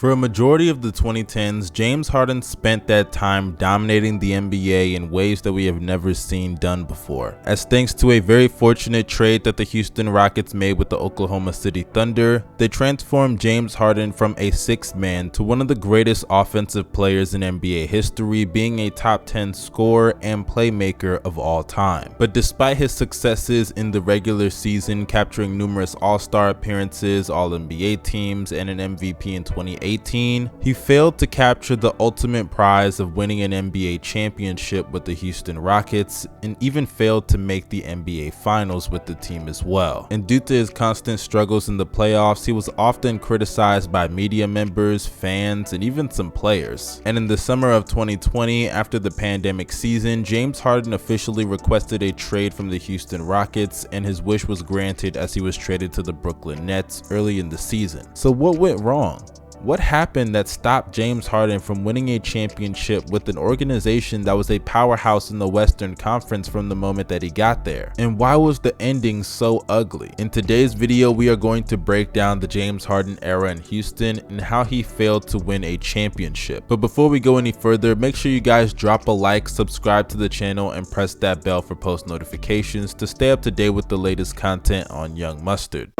For a majority of the 2010s, James Harden spent that time dominating the NBA in ways that we have never seen done before. As thanks to a very fortunate trade that the Houston Rockets made with the Oklahoma City Thunder, they transformed James Harden from a sixth man to one of the greatest offensive players in NBA history, being a top 10 scorer and playmaker of all time. But despite his successes in the regular season, capturing numerous All-Star appearances, All-NBA teams, and an MVP in 2018, he failed to capture the ultimate prize of winning an NBA championship with the Houston Rockets, and even failed to make the NBA Finals with the team as well. And due to his constant struggles in the playoffs, he was often criticized by media members, fans, and even some players. And in the summer of 2020, after the pandemic season, James Harden officially requested a trade from the Houston Rockets, and his wish was granted as he was traded to the Brooklyn Nets early in the season. So what went wrong? What happened that stopped James Harden from winning a championship with an organization that was a powerhouse in the Western Conference from the moment that he got there? And why was the ending so ugly? In today's video, we are going to break down the James Harden era in Houston and how he failed to win a championship. But before we go any further, make sure you guys drop a like, subscribe to the channel, and press that bell for post notifications to stay up to date with the latest content on Young Mustard.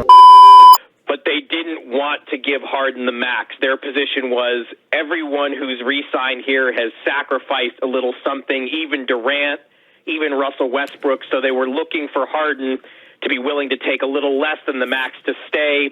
But they didn't want to give Harden the max. Their position was everyone who's re-signed here has sacrificed a little something, even Durant, even Russell Westbrook. So they were looking for Harden to be willing to take a little less than the max to stay.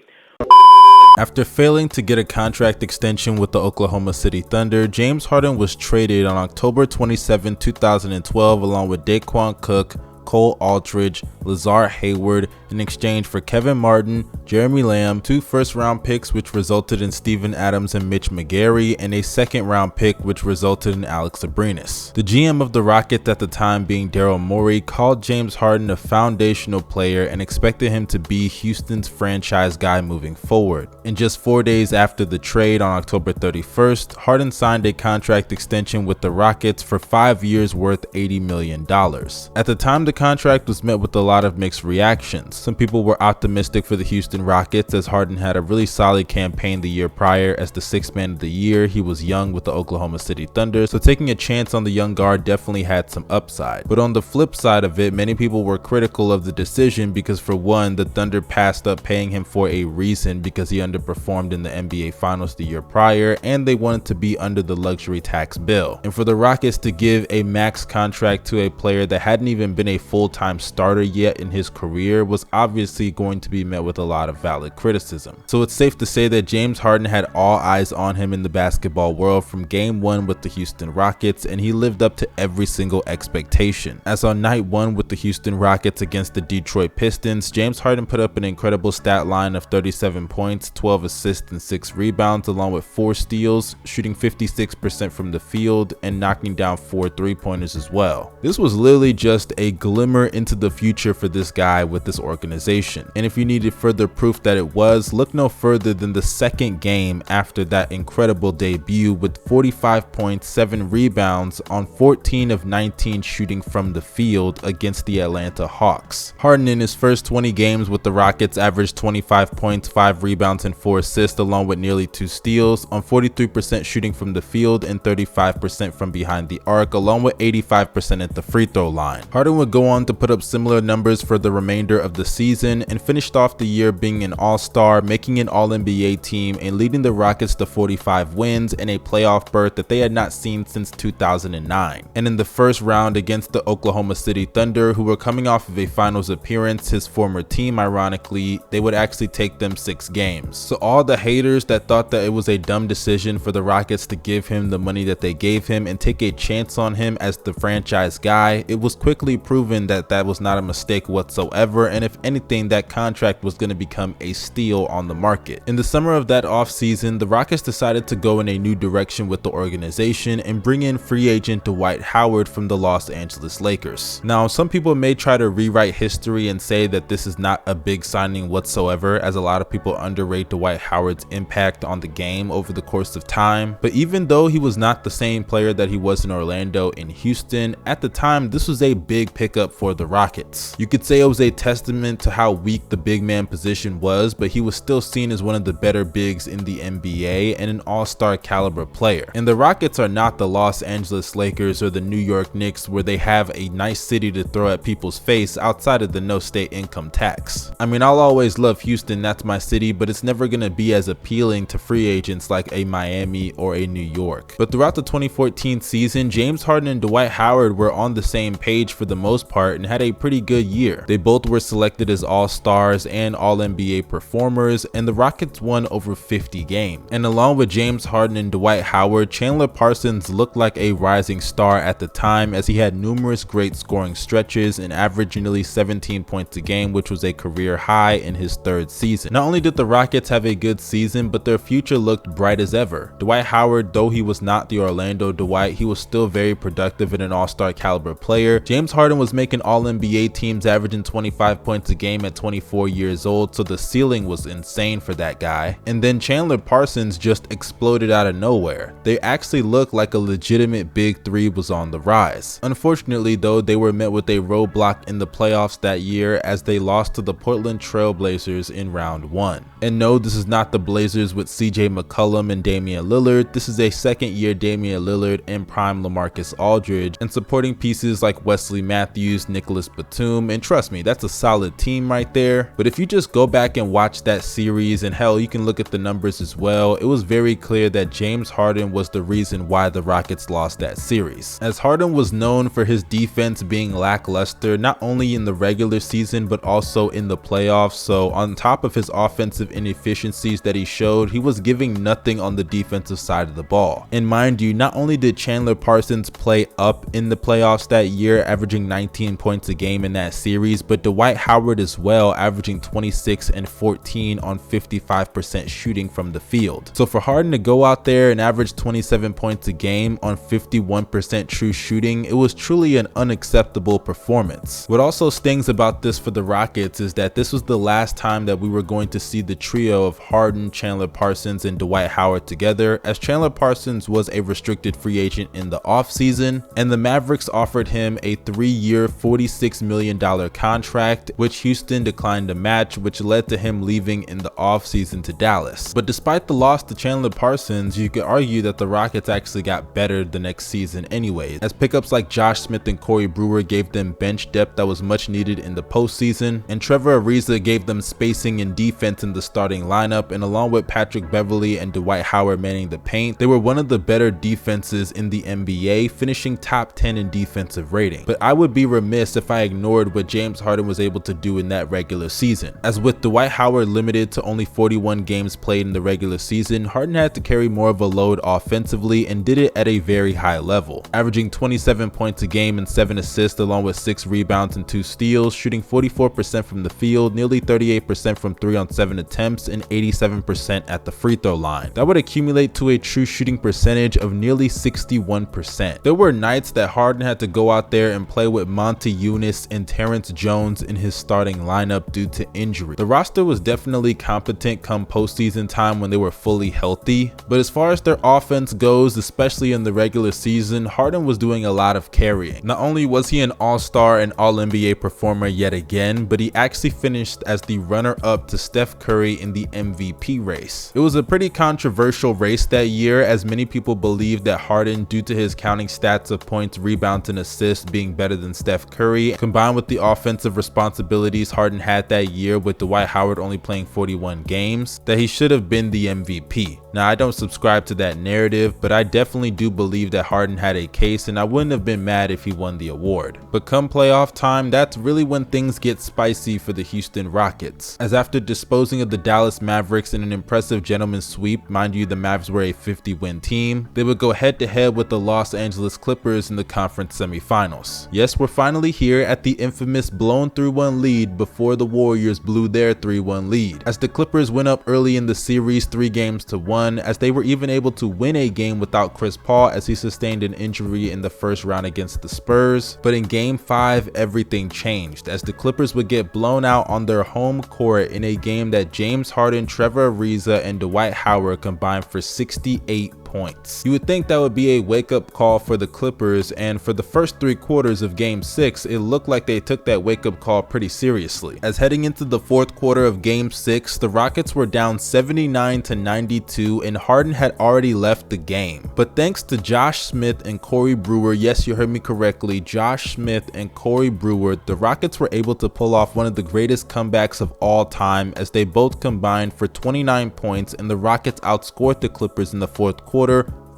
After failing to get a contract extension with the Oklahoma City Thunder, James Harden was traded on October 27, 2012 along with Daquan Cook, Cole Aldridge, Lazar Hayward in exchange for Kevin Martin, Jeremy Lamb, 2 first-round picks which resulted in Steven Adams and Mitch McGary, and a second-round pick which resulted in Alex Abrines. The GM of the Rockets at the time, being Daryl Morey, called James Harden a foundational player and expected him to be Houston's franchise guy moving forward. And just 4 days after the trade, on October 31st, Harden signed a contract extension with the Rockets for 5 years worth $80 million. At the time, the contract was met with a lot of mixed reactions. Some people were optimistic for the Houston Rockets, as Harden had a really solid campaign the year prior as the sixth man of the year. He was young with the Oklahoma City Thunder, so taking a chance on the young guard definitely had some upside. But on the flip side of it, many people were critical of the decision because, for one, the Thunder passed up paying him for a reason, because he underperformed in the NBA Finals the year prior, and they wanted to be under the luxury tax bill. And for the Rockets to give a max contract to a player that hadn't even been a full-time starter yet in his career was obviously going to be met with a lot of valid criticism. So it's safe to say that James Harden had all eyes on him in the basketball world from game one with the Houston Rockets, and he lived up to every single expectation. As on night one with the Houston Rockets against the Detroit Pistons, James Harden put up an incredible stat line of 37 points, 12 assists, and 6 rebounds, along with 4 steals, shooting 56% from the field and knocking down 4 3-pointers as well. This was literally just a glimmer into the future for this guy with this organization. And if you needed further proof that it was, look no further than the second game after that incredible debut, with 45 points, 7 rebounds on 14 of 19 shooting from the field against the Atlanta Hawks. Harden in his first 20 games with the Rockets averaged 25 points, 5 rebounds, and 4 assists, along with nearly 2 steals, on 43% shooting from the field and 35% from behind the arc, along with 85% at the free throw line. Harden would go on to put up similar numbers for the remainder of the season and finished off the year being an all-star, making an all-NBA team, and leading the Rockets to 45 wins and a playoff berth that they had not seen since 2009. And in the first round against the Oklahoma City Thunder, who were coming off of a finals appearance, his former team, ironically, they would actually take them 6 games. So all the haters that thought that it was a dumb decision for the Rockets to give him the money that they gave him and take a chance on him as the franchise guy, it was quickly proven that that was not a mistake whatsoever, and if anything, that contract was going to become a steal on the market. In the summer of that offseason, the Rockets decided to go in a new direction with the organization and bring in free agent Dwight Howard from the Los Angeles Lakers. Now, some people may try to rewrite history and say that this is not a big signing whatsoever, as a lot of people underrate Dwight Howard's impact on the game over the course of time. But even though he was not the same player that he was in Orlando and Houston, at the time, this was a big pickup for the Rockets. You could say it was a testament testament to how weak the big man position was, but he was still seen as one of the better bigs in the NBA and an all-star caliber player. And the Rockets are not the Los Angeles Lakers or the New York Knicks, where they have a nice city to throw at people's face outside of the no state income tax. I mean, I'll always love Houston, that's my city, but it's never gonna be as appealing to free agents like a Miami or a New York. But throughout the 2014 season, James Harden and Dwight Howard were on the same page for the most part and had a pretty good year. They both were selected as all-stars and all-NBA performers, and the Rockets won over 50 games. And along with James Harden and Dwight Howard, Chandler Parsons looked like a rising star at the time, as he had numerous great scoring stretches and averaged nearly 17 points a game, which was a career high in his third season. Not only did the Rockets have a good season, but their future looked bright as ever. Dwight Howard, though he was not the Orlando Dwight, he was still very productive and an all-star caliber player. James Harden was making all-NBA teams, averaging 25 points a game at 24 years old, so the ceiling was insane for that guy. And then Chandler Parsons just exploded out of nowhere. They actually looked like a legitimate big three was on the rise. Unfortunately though, they were met with a roadblock in the playoffs that year as they lost to the Portland Trail Blazers in round 1. And no, this is not the Blazers with CJ McCollum and Damian Lillard. This is a second-year Damian Lillard and prime LaMarcus Aldridge, and supporting pieces like Wesley Matthews, Nicholas Batum, and trust me, that's a solid team right there. But if you just go back and watch that series, and hell, you can look at the numbers as well, it was very clear that James Harden was the reason why the Rockets lost that series. As Harden was known for his defense being lackluster, not only in the regular season, but also in the playoffs. So on top of his offensive inefficiencies that he showed, he was giving nothing on the defensive side of the ball. And mind you, not only did Chandler Parsons play up in the playoffs that year, averaging 19 points a game in that series, but Dwight Howard as well, averaging 26 and 14 on 55% shooting from the field. So for Harden to go out there and average 27 points a game on 51% true shooting, it was truly an unacceptable performance. What also stings about this for the Rockets is that this was the last time that we were going to see the trio of Harden, Chandler Parsons, and Dwight Howard together, as Chandler Parsons was a restricted free agent in the offseason, and the Mavericks offered him a 3-year, $46 million contract, which Houston declined to match, which led to him leaving in the offseason to Dallas. But despite the loss to Chandler Parsons, you could argue that the Rockets actually got better the next season anyways, as pickups like Josh Smith and Corey Brewer gave them bench depth that was much needed in the postseason, and Trevor Ariza gave them spacing and defense in the starting lineup, and along with Patrick Beverley and Dwight Howard manning the paint, they were one of the better defenses in the NBA, finishing top 10 in defensive rating. But I would be remiss if I ignored what James Harden was able to do in that regular season. As with Dwight Howard limited to only 41 games played in the regular season, Harden had to carry more of a load offensively and did it at a very high level, averaging 27 points a game and 7 assists along with 6 rebounds and 2 steals, shooting 44% from the field, nearly 38% from 3 on 7 attempts, and 87% at the free throw line. That would accumulate to a true shooting percentage of nearly 61%. There were nights that Harden had to go out there and play with Monty Eunice and Terrence Jones in his starting lineup due to injury. The roster was definitely competent come postseason time when they were fully healthy, but as far as their offense goes, especially in the regular season, Harden was doing a lot of carrying. Not only was he an all-star and all-NBA performer yet again, but he actually finished as the runner-up to Steph Curry in the MVP race. It was a pretty controversial race that year, as many people believed that Harden, due to his counting stats of points, rebounds, and assists being better than Steph Curry, combined with the offensive responsibilities Harden had that year with Dwight Howard only playing 41 games, that he should have been the MVP. Now, I don't subscribe to that narrative, but I definitely do believe that Harden had a case, and I wouldn't have been mad if he won the award. But come playoff time, that's really when things get spicy for the Houston Rockets, as after disposing of the Dallas Mavericks in an impressive gentleman's sweep, mind you, the Mavs were a 50-win team, they would go head-to-head with the Los Angeles Clippers in the conference semifinals. Yes, we're finally here at the infamous blown 3-1 lead before the Warriors blew their 3-1 lead, as the Clippers went up early in the series 3-1, 1, as they were even able to win a game without Chris Paul as he sustained an injury in the first round against the Spurs. But in Game 5, everything changed as the Clippers would get blown out on their home court in a game that James Harden, Trevor Ariza, and Dwight Howard combined for 68 points. You would think that would be a wake-up call for the Clippers, and for the first 3 quarters of Game 6, it looked like they took that wake-up call pretty seriously. As heading into the 4th quarter of Game 6, the Rockets were down 79-92 and Harden had already left the game. But thanks to Josh Smith and Corey Brewer, yes, you heard me correctly, Josh Smith and Corey Brewer, the Rockets were able to pull off one of the greatest comebacks of all time as they both combined for 29 points and the Rockets outscored the Clippers in the 4th quarter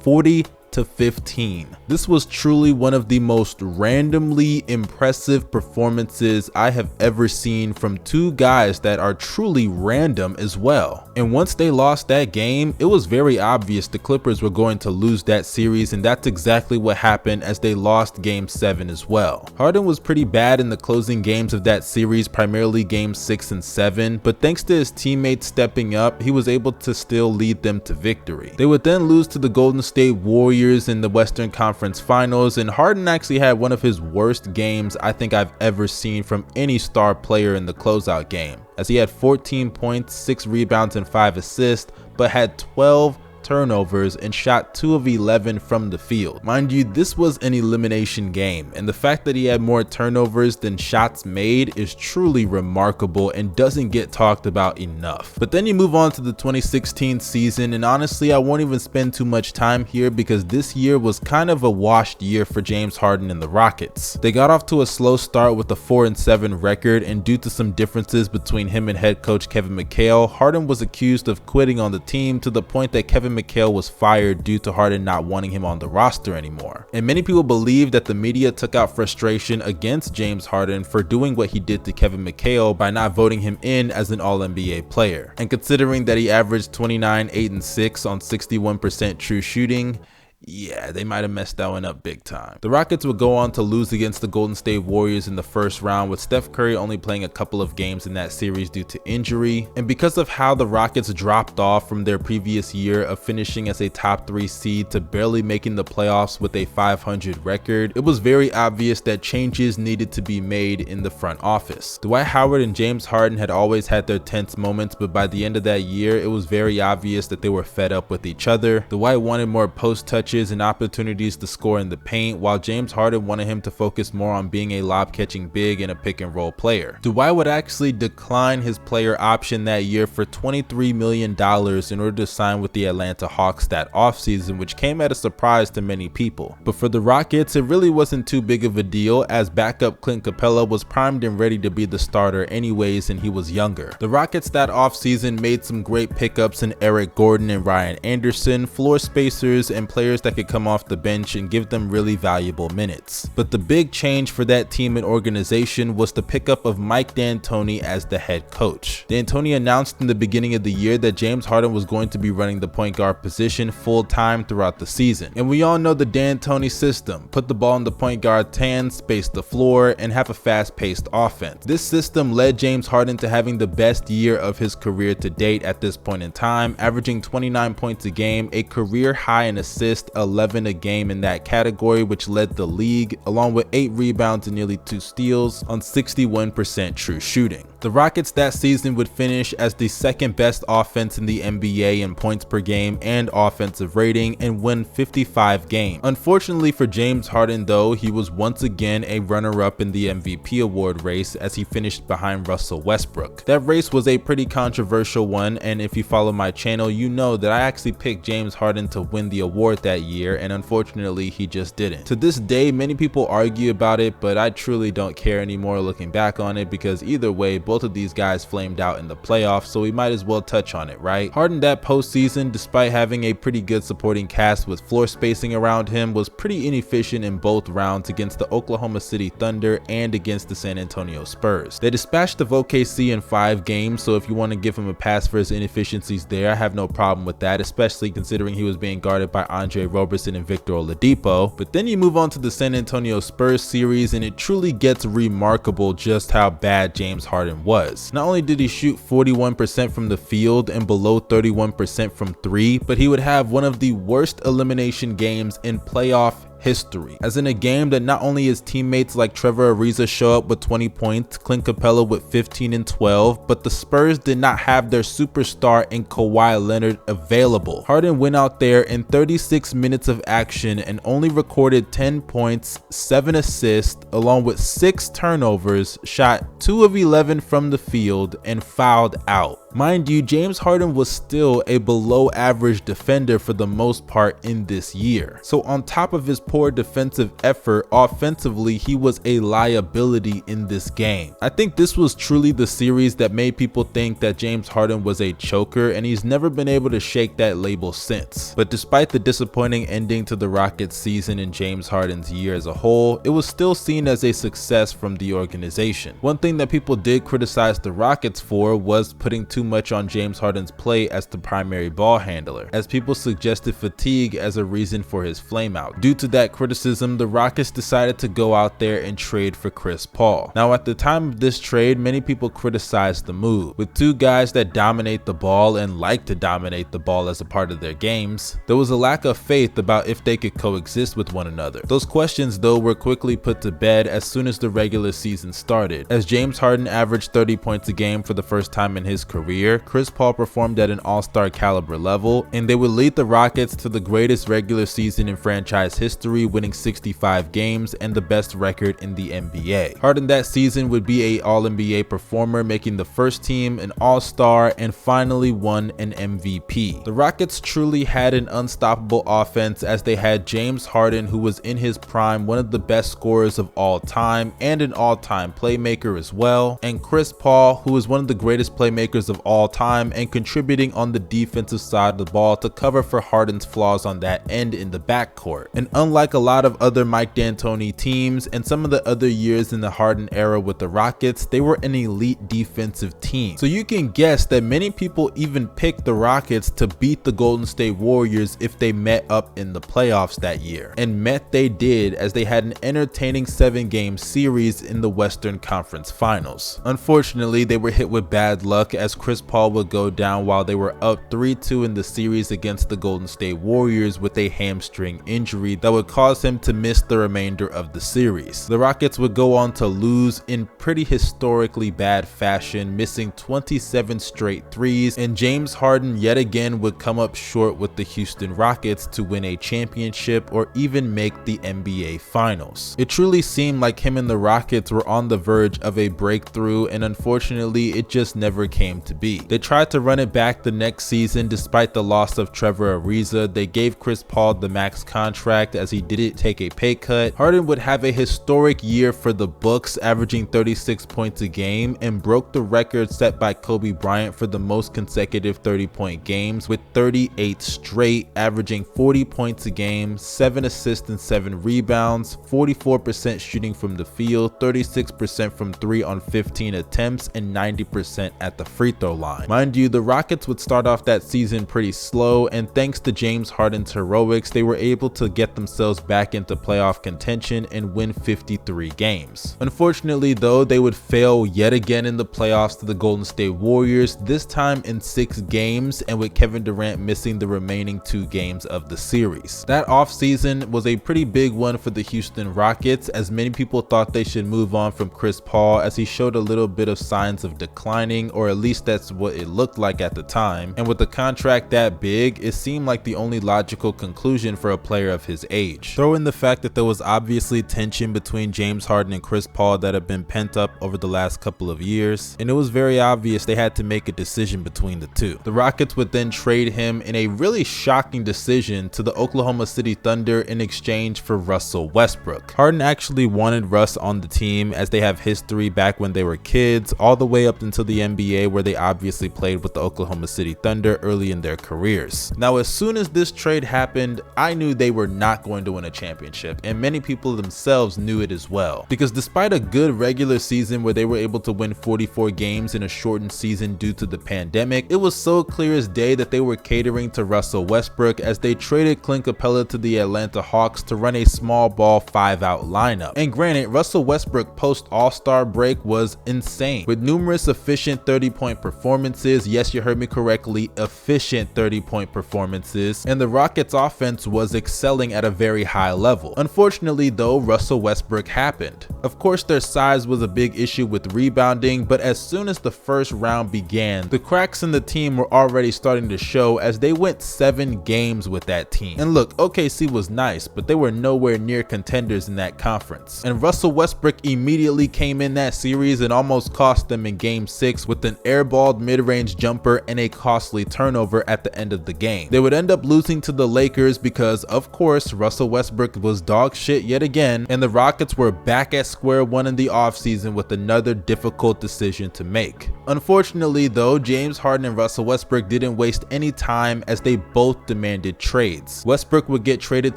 40-15. This was truly one of the most randomly impressive performances I have ever seen from 2 guys that are truly random as well. And once they lost that game, it was very obvious the Clippers were going to lose that series, and that's exactly what happened as they lost Game 7 as well. Harden was pretty bad in the closing games of that series, primarily Game 6 and 7, but thanks to his teammates stepping up, he was able to still lead them to victory. They would then lose to the Golden State Warriors in the Western Conference Finals, and Harden actually had one of his worst games I think I've ever seen from any star player in the closeout game, as he had 14 points, 6 rebounds, and 5 assists, but had 12 turnovers and shot 2 of 11 from the field. Mind you, this was an elimination game, and the fact that he had more turnovers than shots made is truly remarkable and doesn't get talked about enough. But then you move on to the 2016 season, and honestly, I won't even spend too much time here because this year was kind of a washed year for James Harden and the Rockets. They got off to a slow start with a 4-7 record, and due to some differences between him and head coach Kevin McHale, Harden was accused of quitting on the team to the point that Kevin McHale was fired due to Harden not wanting him on the roster anymore. And many people believe that the media took out frustration against James Harden for doing what he did to Kevin McHale by not voting him in as an All-NBA player. And considering that he averaged 29, 8, and 6 on 61% true shooting, yeah, they might have messed that one up big time. The Rockets would go on to lose against the Golden State Warriors in the first round, with Steph Curry only playing a couple of games in that series due to injury. And because of how the Rockets dropped off from their previous year of finishing as a top 3 seed to barely making the playoffs with a 500 record, it was very obvious that changes needed to be made in the front office. Dwight Howard and James Harden had always had their tense moments, but by the end of that year, it was very obvious that they were fed up with each other. Dwight wanted more post touches and opportunities to score in the paint, while James Harden wanted him to focus more on being a lob-catching big and a pick-and-roll player. Dwight would actually decline his player option that year for $23 million in order to sign with the Atlanta Hawks that offseason, which came at a surprise to many people. But for the Rockets, it really wasn't too big of a deal, as backup Clint Capella was primed and ready to be the starter anyways, and he was younger. The Rockets that offseason made some great pickups in Eric Gordon and Ryan Anderson, floor spacers, and players that could come off the bench and give them really valuable minutes. But the big change for that team and organization was the pickup of Mike D'Antoni as the head coach. D'Antoni announced in the beginning of the year that James Harden was going to be running the point guard position full-time throughout the season. And we all know the D'Antoni system: put the ball in the point guard's hands, space the floor, and have a fast-paced offense. This system led James Harden to having the best year of his career to date at this point in time, averaging 29 points a game, a career high in assists, 11 a game in that category, which led the league, along with 8 rebounds and nearly 2 steals on 61% true shooting. The Rockets that season would finish as the 2nd best offense in the NBA in points per game and offensive rating, and win 55 games. Unfortunately for James Harden though, he was once again a runner-up in the MVP award race as he finished behind Russell Westbrook. That race was a pretty controversial one, and if you follow my channel, you know that I actually picked James Harden to win the award that year, and unfortunately he just didn't. To this day, many people argue about it, but I truly don't care anymore looking back on it, because either way, both of these guys flamed out in the playoffs, so we might as well touch on it, right? Harden that postseason, despite having a pretty good supporting cast with floor spacing around him, was pretty inefficient in both rounds against the Oklahoma City Thunder and against the San Antonio Spurs. They dispatched the OKC in 5 games, so if you want to give him a pass for his inefficiencies there, I have no problem with that, especially considering he was being guarded by Andre Roberson and Victor Oladipo. But then you move on to the San Antonio Spurs series, and it truly gets remarkable just how bad James Harden was. Not only did he shoot 41% from the field and below 31% from three, but he would have one of the worst elimination games in playoff history, as in a game that not only his teammates like Trevor Ariza show up with 20 points, Clint Capella with 15 and 12, but the Spurs did not have their superstar in Kawhi Leonard available. Harden went out there in 36 minutes of action and only recorded 10 points, 7 assists, along with 6 turnovers, shot 2 of 11 from the field, and fouled out. Mind you, James Harden was still a below average defender for the most part in this year. So on top of his poor defensive effort, offensively, he was a liability in this game. I think this was truly the series that made people think that James Harden was a choker, and he's never been able to shake that label since. But despite the disappointing ending to the Rockets season and James Harden's year as a whole, it was still seen as a success from the organization. One thing that people did criticize the Rockets for was putting too much on James Harden's play as the primary ball handler, as people suggested fatigue as a reason for his flameout. Due to that criticism, the Rockets decided to go out there and trade for Chris Paul. Now, at the time of this trade, many people criticized the move. With two guys that dominate the ball and like to dominate the ball as a part of their games, there was a lack of faith about if they could coexist with one another. Those questions, though, were quickly put to bed as soon as the regular season started. As James Harden averaged 30 points a game for the first time in his career, Chris Paul performed at an all-star caliber level, and they would lead the Rockets to the greatest regular season in franchise history, winning 65 games and the best record in the NBA. Harden that season would be an All-NBA performer, making the first team, an All-Star, and finally won an MVP. The Rockets truly had an unstoppable offense, as they had James Harden, who was in his prime, one of the best scorers of all time and an all-time playmaker as well, and Chris Paul, who was one of the greatest playmakers of all time and contributing on the defensive side of the ball to cover for Harden's flaws on that end in the backcourt. And unlike a lot of other Mike D'Antoni teams and some of the other years in the Harden era with the Rockets, they were an elite defensive team. So you can guess that many people even picked the Rockets to beat the Golden State Warriors if they met up in the playoffs that year. And met they did, as they had an entertaining 7-game series in the Western Conference Finals. Unfortunately, they were hit with bad luck, as Chris Paul would go down while they were up 3-2 in the series against the Golden State Warriors with a hamstring injury that would cause him to miss the remainder of the series. The Rockets would go on to lose in pretty historically bad fashion, missing 27 straight threes, and James Harden yet again would come up short with the Houston Rockets to win a championship or even make the NBA Finals. It truly seemed like him and the Rockets were on the verge of a breakthrough, and unfortunately it just never came to be. They tried to run it back the next season despite the loss of Trevor Ariza. They gave Chris Paul the max contract, as he didn't take a pay cut. Harden would have a historic year for the books, averaging 36 points a game, and broke the record set by Kobe Bryant for the most consecutive 30-point games with 38 straight, averaging 40 points a game, 7 assists and 7 rebounds, 44% shooting from the field, 36% from 3 on 15 attempts, and 90% at the free throw line. Mind you, the Rockets would start off that season pretty slow, and thanks to James Harden's heroics, they were able to get themselves back into playoff contention and win 53 games. Unfortunately though, they would fail yet again in the playoffs to the Golden State Warriors, this time in 6 games, and with Kevin Durant missing the remaining 2 games of the series. That offseason was a pretty big one for the Houston Rockets, as many people thought they should move on from Chris Paul, as he showed a little bit of signs of declining, or at least that's what it looked like at the time, and with the contract that big, it seemed like the only logical conclusion for a player of his age. Throw in the fact that there was obviously tension between James Harden and Chris Paul that had been pent up over the last couple of years, and it was very obvious they had to make a decision between the two. The Rockets would then trade him in a really shocking decision to the Oklahoma City Thunder in exchange for Russell Westbrook. Harden actually wanted Russ on the team, as they have history back when they were kids, all the way up until the NBA, where they obviously played with the Oklahoma City Thunder early in their careers. Now, as soon as this trade happened, I knew they were not going to win a championship, and many people themselves knew it as well, because despite a good regular season where they were able to win 44 games in a shortened season due to the pandemic, it was so clear as day that they were catering to Russell Westbrook as they traded Clint Capella to the Atlanta Hawks to run a small ball 5-out lineup. And granted, Russell Westbrook post All-Star break was insane, with numerous efficient 30-point performances. Yes, you heard me correctly, efficient 30-point performances, and the Rockets offense was excelling at a very high level. Unfortunately though, Russell Westbrook happened. Of course, their size was a big issue with rebounding, but as soon as the first round began, the cracks in the team were already starting to show as they went 7 games with that team. And look, OKC was nice, but they were nowhere near contenders in that conference. And Russell Westbrook immediately came in that series and almost cost them in game 6 with an airballed mid-range jumper and a costly turnover at the end of the game. They would end up losing to the Lakers because, of course, Russell Westbrook was dog shit yet again, and the Rockets were back at square one in the offseason with another difficult decision to make. Unfortunately though, James Harden and Russell Westbrook didn't waste any time as they both demanded trades. Westbrook would get traded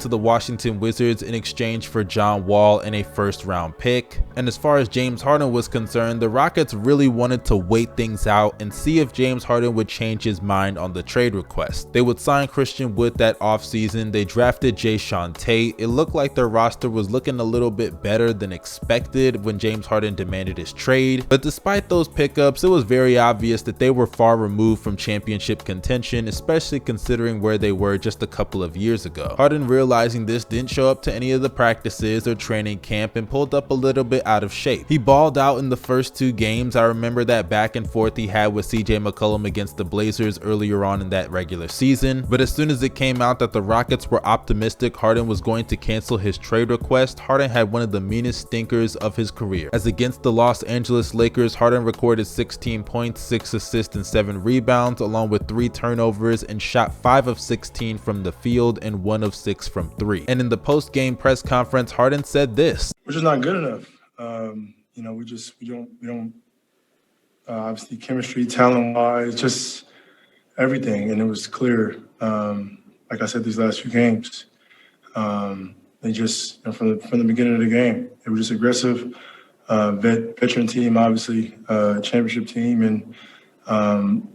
to the Washington Wizards in exchange for John Wall and a first-round pick. And as far as James Harden was concerned, the Rockets really wanted to wait things out and see if James Harden would change his mind on the trade request. They would sign Christian Wood that offseason. They drafted Jae'Sean Tate. It looked like their roster was looking a little bit better than expected when James Harden demanded his trade. But despite those pickups, it was very obvious that they were far removed from championship contention, especially considering where they were just a couple of years ago. Harden, realizing this, didn't show up to any of the practices or training camp and pulled up a little bit out of shape. He balled out in the first 2 games. I remember that back and forth he had with CJ McCollum against the Blazers earlier on in that regular season. But as soon as it came out that the Rockets were optimistic Harden was going to cancel his trade request, Harden had one of the meanest stinkers of his career. As against the Los Angeles Lakers, Harden recorded 16 points, 6 assists, and 7 rebounds, along with 3 turnovers, and shot 5 of 16 from the field and 1 of 6 from 3. And in the post-game press conference, Harden said this: "We're just not good enough. You know, we don't. Obviously, chemistry, talent-wise, just everything. And it was clear. Like I said, these last few games, they just from the beginning of the game, they were just aggressive. Veteran team, obviously, championship team, and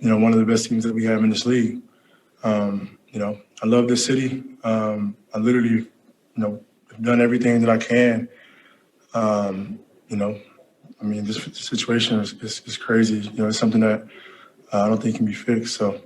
one of the best teams that we have in this league. I love this city. I literally, have done everything that I can. This situation is crazy. It's something that I don't think can be fixed. So,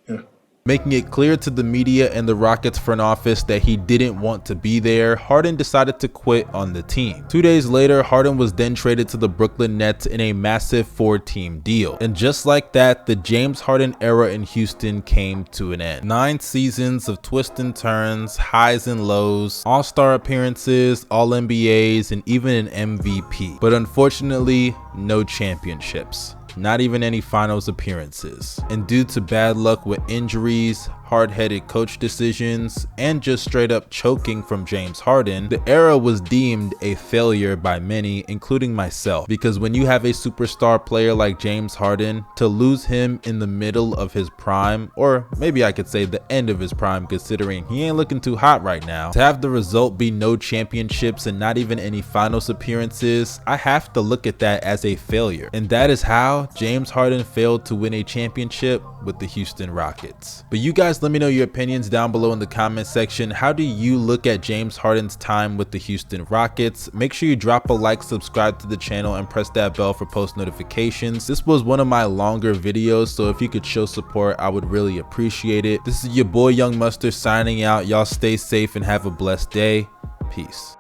yeah. Making it clear to the media and the Rockets front office that he didn't want to be there, Harden decided to quit on the team. 2 days later, Harden was then traded to the Brooklyn Nets in a massive 4-team deal. And just like that, the James Harden era in Houston came to an end. 9 seasons of twists and turns, highs and lows, all-star appearances, all-NBAs, and even an MVP. But unfortunately, no championships. Not even any finals appearances. And due to bad luck with injuries, hard-headed coach decisions, and just straight up choking from James Harden, the era was deemed a failure by many, including myself. Because when you have a superstar player like James Harden, to lose him in the middle of his prime, or maybe I could say the end of his prime considering he ain't looking too hot right now, to have the result be no championships and not even any finals appearances, I have to look at that as a failure. And that is how James Harden failed to win a championship with the Houston Rockets. But you guys, let me know your opinions down below in the comment section. How do you look at James Harden's time with the Houston Rockets? Make sure you drop a like, subscribe to the channel, and press that bell for post notifications. This was one of my longer videos, so if you could show support, I would really appreciate it. This is your boy Young Mustard signing out. Y'all stay safe and have a blessed day. Peace.